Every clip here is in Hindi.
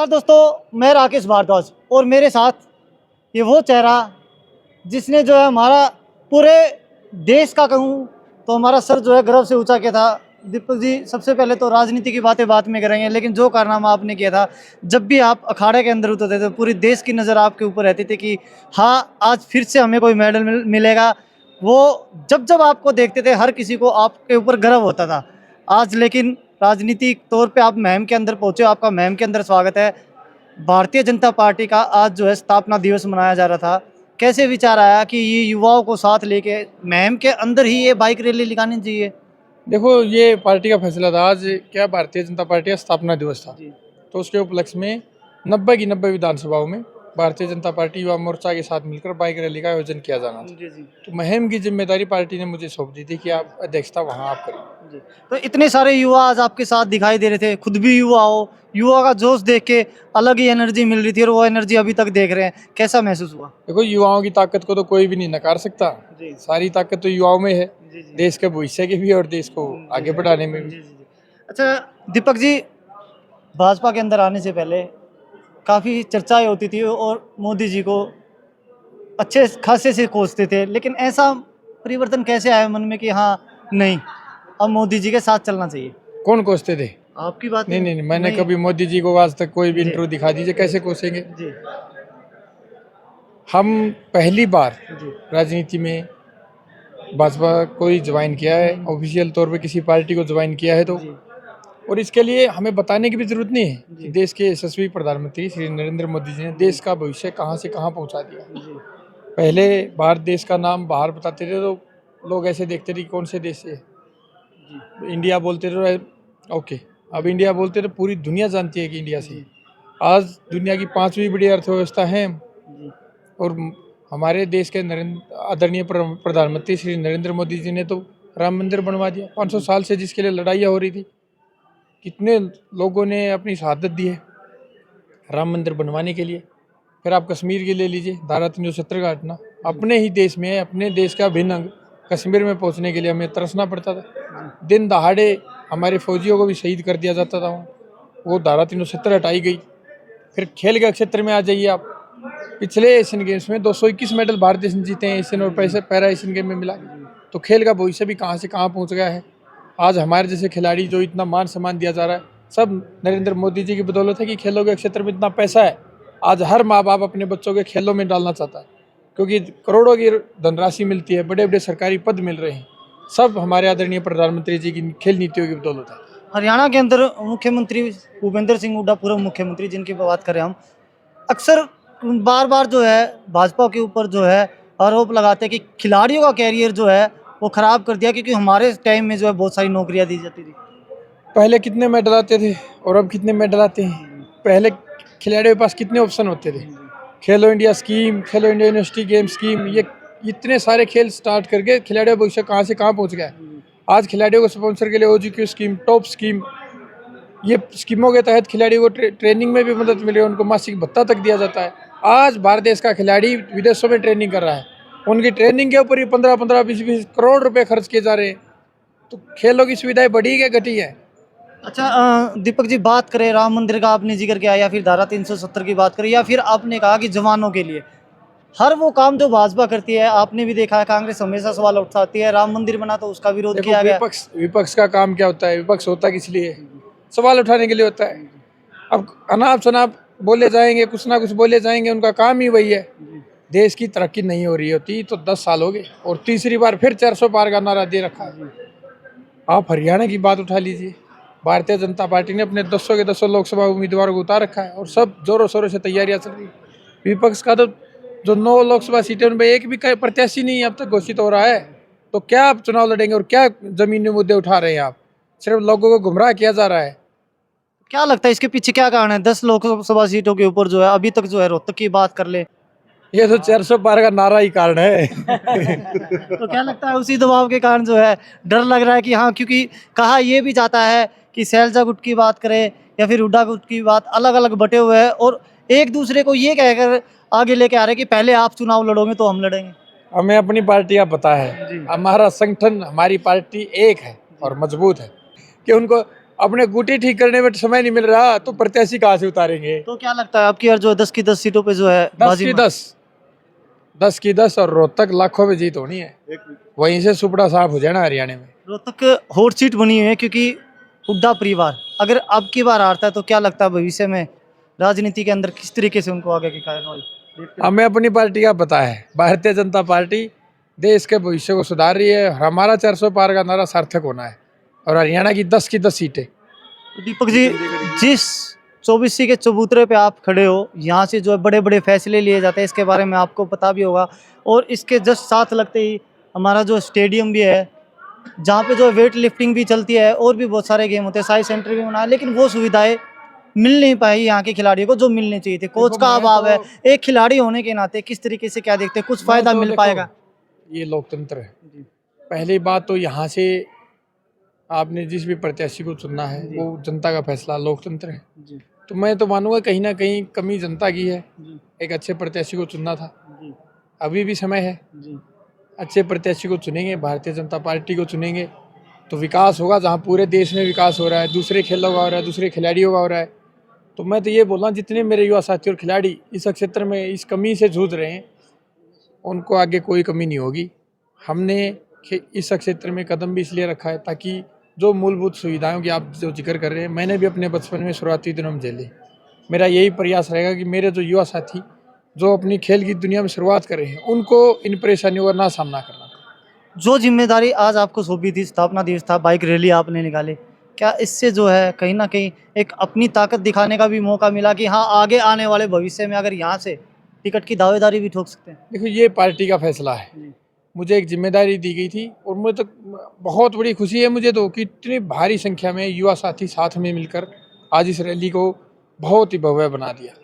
नमस्कार दोस्तों, मैं राकेश भारद्वाज और मेरे साथ ये वो चेहरा जिसने जो है हमारा पूरे देश का कहूँ तो हमारा सर जो है गर्व से ऊंचा किया था। दीपक जी, सबसे पहले तो राजनीति की बातें बाद में करेंगे, लेकिन जो कारनामा आपने किया था, जब भी आप अखाड़े के अंदर उतरते थे पूरी देश की नज़र आपके ऊपर रहती थी कि हाँ, आज फिर से हमें कोई मेडल मिलेगा। वो जब जब आपको देखते थे हर किसी को आपके ऊपर गर्व होता था। आज लेकिन राजनीतिक तौर पे आप मुहिम के अंदर पहुंचे, आपका मुहिम के अंदर स्वागत है। भारतीय जनता पार्टी का आज जो है स्थापना दिवस मनाया जा रहा था। कैसे विचार आया कि ये युवाओं को साथ लेके मुहिम के अंदर ही ये बाइक रैली निकालनी चाहिए? देखो, ये पार्टी का फैसला था। आज क्या भारतीय जनता पार्टी का स्थापना दिवस था, तो उसके उपलक्ष्य में 90 की 90 विधानसभाओं में भारतीय जनता पार्टी युवा मोर्चा के साथ मिलकर बाइक रैली का आयोजन किया जाना था। तो मुहिम की जिम्मेदारी पार्टी ने मुझे सौंप दी थी कि आप अध्यक्षता वहाँ आप करें। तो इतने सारे युवा आज आपके साथ दिखाई दे रहे थे, खुद भी युवा हो, युवा का जोश देख के अलग ही एनर्जी मिल रही थी और वो एनर्जी अभी तक देख रहे हैं। कैसा महसूस हुआ? देखो, युवाओं की ताकत को तो कोई भी नहीं नकार सकता। सारी ताकत तो युवाओं में है, देश के भविष्य की भी और देश को आगे बढ़ाने में भी। अच्छा दीपक जी, भाजपा के अंदर आने से पहले काफ़ी चर्चाएं होती थी और मोदी जी को अच्छे खासे से कोसते थे, लेकिन ऐसा परिवर्तन कैसे आया मन में कि हाँ नहीं, अब मोदी जी के साथ चलना चाहिए? कौन कोसते थे? आपकी बात नहीं नहीं, मैंने कभी मोदी जी को आज तक कोई भी इंटरव्यू दिखा दीजिए, कैसे कोसेंगे? जी हम पहली बार जी राजनीति में भाजपा को ही ज्वाइन किया है, ऑफिशियल तौर पे किसी पार्टी को ज्वाइन किया है। तो जी और इसके लिए हमें बताने की भी जरूरत नहीं है कि देश के यशस्वी प्रधानमंत्री श्री नरेंद्र मोदी जी ने देश का भविष्य कहाँ से कहाँ पहुँचा दिया। जी पहले भारत देश का नाम बाहर बताते थे तो लोग ऐसे देखते थे कि कौन से देश से इंडिया बोलते थे, ओके। अब इंडिया बोलते तो पूरी दुनिया जानती है कि इंडिया से। आज दुनिया की 5वीं बड़ी अर्थव्यवस्था है और हमारे देश के आदरणीय प्रधानमंत्री श्री नरेंद्र मोदी जी ने तो राम मंदिर बनवा दिया। 500 साल से जिसके लिए लड़ाइयाँ हो रही थी, कितने लोगों ने अपनी शहादत दी है राम मंदिर बनवाने के लिए। फिर आप कश्मीर के ले लीजिए, धारा 370 का हटना अपने ही देश में है। अपने देश का भिन्न अंग कश्मीर में पहुंचने के लिए हमें तरसना पड़ता था। दिन दहाड़े हमारे फौजियों को भी शहीद कर दिया जाता था वहाँ, वो धारा 370 हटाई गई। फिर खेल के क्षेत्र में आ जाइए आप, पिछले एशियन गेम्स में 221 मेडल भारत देश ने जीते हैं, एशियन और पैरा एशियन गेम में मिला। तो खेल का भविष्य भी कहाँ से कहाँ पहुँच गया है। आज हमारे जैसे खिलाड़ी जो इतना मान सम्मान दिया जा रहा है, सब नरेंद्र मोदी जी की बदौलत है कि खेलों के क्षेत्र में इतना पैसा है। आज हर माँ बाप अपने बच्चों के खेलों में डालना चाहता है, क्योंकि करोड़ों की धनराशि मिलती है, बड़े बड़े सरकारी पद मिल रहे हैं। सब हमारे आदरणीय प्रधानमंत्री जी की खेल नीतियों की बदौलत है। हरियाणा के अंदर मुख्यमंत्री भूपेंद्र सिंह हुड्डा, पूर्व मुख्यमंत्री जिनकी बात करें हम, अक्सर बार बार जो है भाजपा के ऊपर जो है आरोप लगाते हैं कि खिलाड़ियों का कैरियर जो है वो खराब कर दिया, क्योंकि हमारे टाइम में जो है बहुत सारी नौकरियां दी जाती थी। पहले कितने मेडल आते थे और अब कितने मेडल आते हैं? पहले खिलाड़ियों के पास कितने ऑप्शन होते थे? खेलो इंडिया स्कीम, खेलो इंडिया यूनिवर्सिटी गेम स्कीम, ये इतने सारे खेल स्टार्ट करके खिलाड़ियों का भविष्य कहाँ से कहाँ पहुँच गया है। आज खिलाड़ियों को स्पॉन्सर के लिए OGQ स्कीम, टॉप स्कीम, ये स्कीमों के तहत खिलाड़ियों को ट्रेनिंग में भी मदद मिले, उनको मासिक भत्ता तक दिया जाता है। आज भारत देश का खिलाड़ी विदेशों में ट्रेनिंग कर रहा है, उनकी ट्रेनिंग के ऊपर ही 15-15, 20-20 करोड़ रुपए खर्च किए जा रहे हैं। तो खेलों की सुविधाएं बढ़ी है घटी है? अच्छा दीपक जी, बात करें राम मंदिर का, आपने जिक्र किया, या फिर धारा 370 की बात करें, या फिर आपने कहा कि जवानों के लिए हर वो काम जो भाजपा करती है, आपने भी देखा है कांग्रेस हमेशा सवाल उठाती है। राम मंदिर बना तो उसका विरोध किया गया। विपक्ष का काम क्या होता है? विपक्ष होता किस लिए? सवाल उठाने के लिए होता है। अब अनाप शनाप बोले जाएंगे, कुछ ना कुछ बोले जाएंगे, उनका काम ही वही है। देश की तरक्की नहीं हो रही होती तो 10 साल हो गए और तीसरी बार फिर 400 पार का नारा दे रखा है। आप हरियाणा की बात उठा लीजिए, भारतीय जनता पार्टी ने अपने 200 के 200 लोकसभा उम्मीदवारों को उतार रखा है और सब जोरों शोरों से तैयारियां चल रही है। विपक्ष का तो जो 9 लोकसभा सीटें उनमें एक भी प्रत्याशी नहीं अब तक घोषित हो रहा है। तो क्या आप चुनाव लड़ेंगे और क्या जमीनी मुद्दे उठा रहे हैं? आप सिर्फ लोगों को गुमराह किया जा रहा है। क्या लगता है इसके पीछे क्या कारण है? 10 लोकसभा सीटों के ऊपर जो है अभी तक जो है रोहतक की बात कर ले, ये तो 400 पार का नारा ही कारण है। तो क्या लगता है उसी दबाव के कारण जो है डर लग रहा है कि हाँ, क्योंकि कहा ये भी जाता है कि शैलजा गुट की बात करें या फिर हुड्डा गुट की बात, अलग अलग बटे हुए हैं और एक दूसरे को ये कहकर आगे लेके आ रहे हैं कि पहले आप चुनाव लड़ोगे तो हम लड़ेंगे। हमें अपनी पार्टी का पता है, हमारा संगठन, हमारी पार्टी एक है और मजबूत है कि उनको अपने गुटी ठीक करने में समय नहीं मिल रहा तो प्रत्याशी कहाँ से उतारेंगे? तो क्या लगता है आपकी यार जो 10 की 10 सीटों पे जो है 10 बाजी की 10, 10 की 10 और रोहतक लाखों में जीत होनी है। वहीं से सुपड़ा साफ हो जाना हरियाणा में। रोहतक हॉट सीट बनी हुई है क्योंकि हुड्डा परिवार अगर अब की बार हारता है तो क्या लगता है भविष्य में राजनीति के अंदर किस तरीके से उनको आगे की कार्रवाई? हमें अपनी पार्टी का पता है, भारतीय जनता पार्टी देश के भविष्य को सुधार रही है। हमारा 400 पार का नारा सार्थक होना है और हरियाणा की 10 की 10 सीटें। तो दीपक जी जिस 24 के चबूतरे पे आप खड़े हो यहाँ से जो है बड़े बड़े फैसले लिए जाते हैं इसके बारे में आपको पता भी होगा और इसके जस्ट साथ लगते ही हमारा जो स्टेडियम भी है जहाँ पे जो वेट लिफ्टिंग भी चलती है और भी बहुत सारे गेम होते हैं, साइंस सेंटर भी बना है लेकिन वो सुविधाएं मिल नहीं पाई यहाँ के खिलाड़ियों को जो मिलनी चाहिए थी। कोच का अभाव है, एक खिलाड़ी होने के नाते किस तरीके से क्या देखते हैं, कुछ फायदा तो मिल देखो, पाएगा? ये लोकतंत्र है। पहली बात तो यहाँ से आपने जिस भी प्रत्याशी को चुनना है वो जनता का फैसला, लोकतंत्र है। तो मैं तो मानूंगा कहीं ना कहीं कमी जनता की है। एक अच्छे प्रत्याशी को चुनना था, अभी भी समय है। अच्छे प्रत्याशी को चुनेंगे, भारतीय जनता पार्टी को चुनेंगे तो विकास होगा। जहाँ पूरे देश में विकास हो रहा है, दूसरे खेलों का हो रहा है, दूसरे खिलाड़ियों का हो रहा है। तो मैं तो ये बोल रहा हूँ जितने मेरे युवा साथी और खिलाड़ी इस क्षेत्र में इस कमी से जूझ रहे हैं उनको आगे कोई कमी नहीं होगी। हमने इस क्षेत्र में कदम भी इसलिए रखा है ताकि जो मूलभूत सुविधाओं की आप जो जिक्र कर रहे हैं मैंने भी अपने बचपन में शुरुआती दिनों में झेली। मेरा यही प्रयास रहेगा कि मेरे जो युवा साथी जो अपनी खेल की दुनिया में शुरुआत कर रहे हैं उनको इन परेशानियों का ना सामना करना। जो जिम्मेदारी आज आपको सौंपी थी, स्थापना दिवस था, बाइक रैली आपने निकाली, क्या इससे जो है कहीं ना कहीं एक अपनी ताकत दिखाने का भी मौका मिला कि हाँ आगे आने वाले भविष्य में अगर यहाँ से टिकट की दावेदारी भी ठोक सकते हैं? देखो ये पार्टी का फैसला है, मुझे एक जिम्मेदारी दी गई थी और मुझे तो बहुत बड़ी खुशी है मुझे तो कि इतनी भारी संख्या में युवा साथी साथ में मिलकर आज इस रैली को बहुत ही भव्य बना दिया।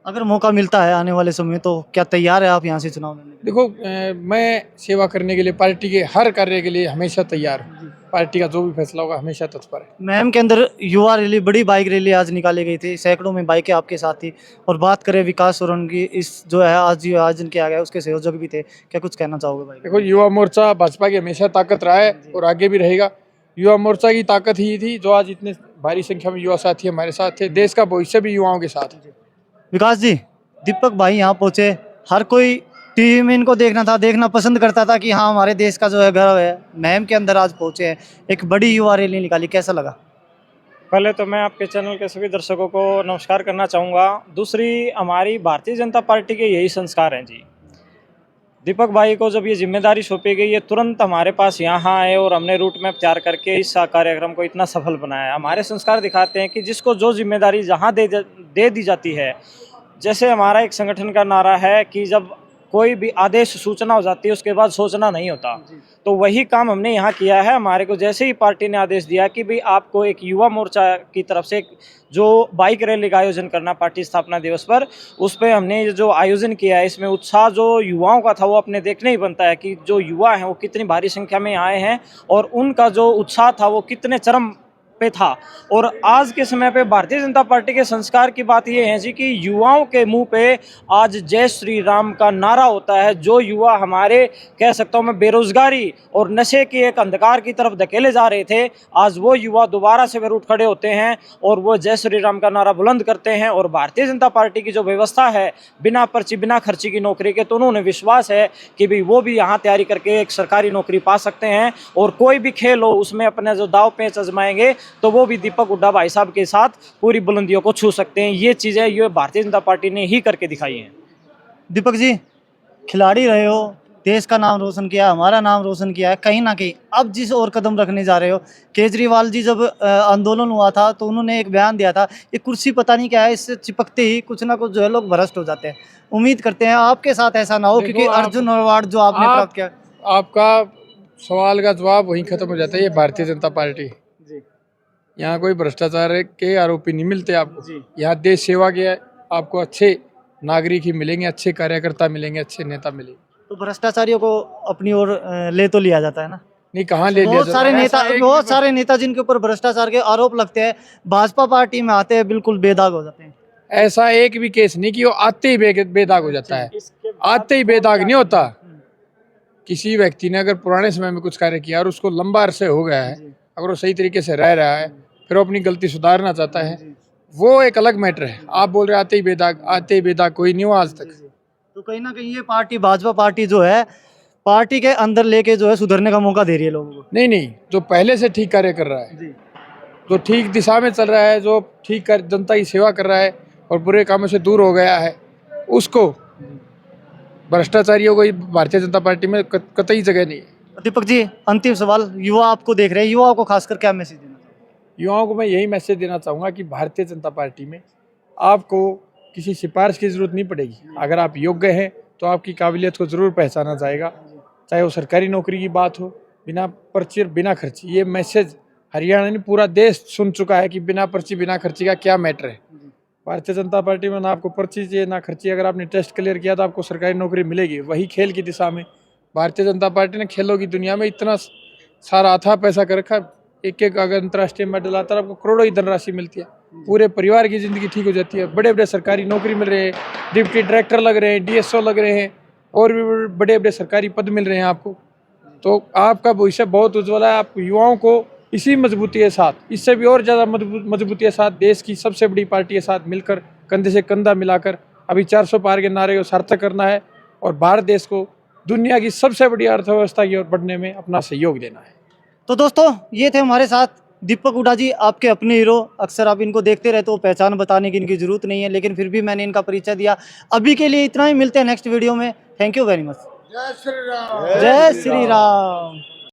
अगर मौका मिलता है आने वाले समय में तो क्या तैयार है आप यहाँ से चुनाव लड़ने के लिए? देखो मैं सेवा करने के लिए पार्टी के हर कार्य के लिए हमेशा तैयार हूँ। पार्टी का जो भी फैसला होगा हमेशा तत्पर है। मैम के अंदर युवा रैली, बड़ी बाइक रैली आज निकाली गई थी, सैकड़ों में बाइकें आपके साथ थी। और बात करें विकास सोरेन की, इस जो है आज जो आयोजन किया गया उसके संयोजक भी थे, क्या कुछ कहना चाहोगे भाई? देखो युवा मोर्चा भाजपा की हमेशा ताकत रहा है और आगे भी रहेगा। युवा मोर्चा की ताकत ही थी जो आज इतने भारी संख्या में युवा साथी हमारे साथ थे। देश का भविष्य भी युवाओं के साथ है। विकास जी, दीपक भाई यहाँ पहुंचे, हर कोई टीवी में इनको देखना पसंद करता था कि हाँ हमारे देश का जो है गर्व है। मैम के अंदर आज पहुंचे हैं, एक बड़ी युवा रैली निकाली, कैसा लगा? पहले तो मैं आपके चैनल के सभी दर्शकों को नमस्कार करना चाहूँगा। दूसरी, हमारी भारतीय जनता पार्टी के यही संस्कार हैं जी। दीपक भाई को जब ये जिम्मेदारी सौंपी गई, ये तुरंत हमारे पास यहाँ आए और हमने रूट मैप तैयार करके इस कार्यक्रम को इतना सफल बनाया। हमारे संस्कार दिखाते हैं कि जिसको जो जिम्मेदारी जहाँ दे दी जाती है, जैसे हमारा एक संगठन का नारा है कि जब कोई भी आदेश सूचना हो जाती है उसके बाद सोचना नहीं होता, तो वही काम हमने यहाँ किया है। हमारे को जैसे ही पार्टी ने आदेश दिया कि भाई आपको एक युवा मोर्चा की तरफ से जो बाइक रैली का आयोजन करना पार्टी स्थापना दिवस पर, उस पर हमने जो आयोजन किया है इसमें उत्साह जो युवाओं का था वो अपने देखने ही बनता है कि जो युवा हैं वो कितनी भारी संख्या में आए हैं और उनका जो उत्साह था वो कितने चरम पे था। और आज के समय पे भारतीय जनता पार्टी के संस्कार की बात ये है जी कि युवाओं के मुंह पे आज जय श्री राम का नारा होता है। जो युवा हमारे कह सकता हूँ मैं बेरोजगारी और नशे के एक अंधकार की तरफ धकेले जा रहे थे, आज वो युवा दोबारा से उठ खड़े होते हैं और वो जय श्री राम का नारा बुलंद करते हैं। और भारतीय जनता पार्टी की जो व्यवस्था है बिना पर्ची बिना खर्ची की नौकरी के, तो उन्होंने विश्वास है कि भाई वो भी यहाँ तैयारी करके एक सरकारी नौकरी पा सकते हैं और कोई भी खेल हो उसमें अपने जो दाव पेच आजमाएंगे तो वो भी दीपक हुड्डा भाई साहब के साथ पूरी बुलंदियों को छू सकते हैं। ये चीज़ें ये भारतीय जनता पार्टी ने ही करके दिखाई हैं। दीपक जी, खिलाड़ी रहे हो, देश का नाम रोशन किया, हमारा नाम रोशन किया है, कहीं ना कहीं अब जिस और कदम रखने जा रहे हो, केजरीवाल जी जब आंदोलन हुआ था तो उन्होंने एक बयान दिया था, ये कुर्सी पता नहीं क्या है, इससे चिपकते ही कुछ ना कुछ जो है लोग भ्रष्ट हो जाते हैं। उम्मीद करते हैं आपके साथ ऐसा ना हो, क्योंकि अर्जुन अवार्ड जो आपने प्राप्त किया। आपका सवाल का जवाब वहीं खत्म हो जाता है। ये भारतीय जनता पार्टी, यहाँ कोई भ्रष्टाचार के आरोपी नहीं मिलते आपको। यहाँ देश सेवा के आपको अच्छे नागरिक ही मिलेंगे, अच्छे कार्यकर्ता मिलेंगे, अच्छे नेता मिलेंगे। तो भ्रष्टाचारियों को अपनी ओर ले तो लिया जाता है ना? नहीं, कहाँ ले लिया जाता है? बहुत सारे नेता जिनके ऊपर भ्रष्टाचार के आरोप लगते हैं, भाजपा पार्टी में आते हैं बिल्कुल बेदाग हो जाते हैं। ऐसा एक भी केस नहीं कि वो आते ही बेदाग हो जाता है। आते ही बेदाग नहीं होता। किसी व्यक्ति ने अगर पुराने समय में कुछ कार्य किया और उसको लंबा अरसे हो गया है, अगर वो सही तरीके से रह रहा है फिर वो अपनी गलती सुधारना चाहता है, वो एक अलग मैटर है। आप बोल रहे आते ही बेदाग कोई नहीं हुआ आज तक। तो कहीं ना कहीं ये पार्टी, भाजपा पार्टी जो है, पार्टी के अंदर लेके जो है सुधरने का मौका दे रही है लोगों को। नहीं नहीं, जो पहले से ठीक कार्य कर रहा है, जी जो ठीक दिशा में चल रहा है, जो ठीक कर जनता की सेवा कर रहा है और बुरे कामों से दूर हो गया है, उसको, भ्रष्टाचारियों को भारतीय जनता पार्टी में कतई जगह नहीं है। दीपक जी, अंतिम सवाल, युवा आपको देख रहे हैं, युवाओं को खासकर क्या मैसेज देना चाहोगे? युवाओं को मैं यही मैसेज देना चाहूँगा कि भारतीय जनता पार्टी में आपको किसी सिफारिश की ज़रूरत नहीं पड़ेगी। अगर आप योग्य हैं तो आपकी काबिलियत को ज़रूर पहचाना जाएगा, चाहे वो सरकारी नौकरी की बात हो, बिना पर्ची और बिना खर्ची। ये मैसेज हरियाणा नहीं, पूरा देश सुन चुका है कि बिना पर्ची बिना खर्ची का क्या मैटर है। भारतीय जनता पार्टी में ना आपको पर्ची चाहिए ना खर्ची। अगर आपने टेस्ट क्लियर किया तो आपको सरकारी नौकरी मिलेगी। वही खेल की दिशा में भारतीय जनता पार्टी ने खेलों की दुनिया में इतना सारा अथाह पैसा कर रखा है। एक अगर अंतर्राष्ट्रीय मेडल आता है आपको करोड़ों की धनराशि मिलती है, पूरे परिवार की जिंदगी ठीक हो जाती है। बड़े बड़े सरकारी नौकरी मिल रहे हैं, डिप्टी डायरेक्टर लग रहे हैं, DSO लग रहे हैं, और भी बड़े बड़े सरकारी पद मिल रहे हैं आपको। तो आपका भविष्य बहुत उज्ज्वल है। आप युवाओं को इसी मजबूती के साथ, इससे भी और ज़्यादा मजबूती के साथ, देश की सबसे बड़ी पार्टी के साथ मिलकर, कंधे से कंधा मिलाकर अभी 400 पार के नारे को सार्थक करना है और भारत देश को दुनिया की सबसे बड़ी अर्थव्यवस्था की ओर बढ़ने में अपना सहयोग देना है। तो दोस्तों, ये थे हमारे साथ दीपक हुड्डा जी, आपके अपने हीरो। अक्सर आप इनको देखते रहते हो, पहचान बताने की इनकी जरूरत नहीं है, लेकिन फिर भी मैंने इनका परिचय दिया। अभी के लिए इतना ही, मिलते हैं नेक्स्ट वीडियो में। Thank you very much. जय श्री राम। जय श्री राम।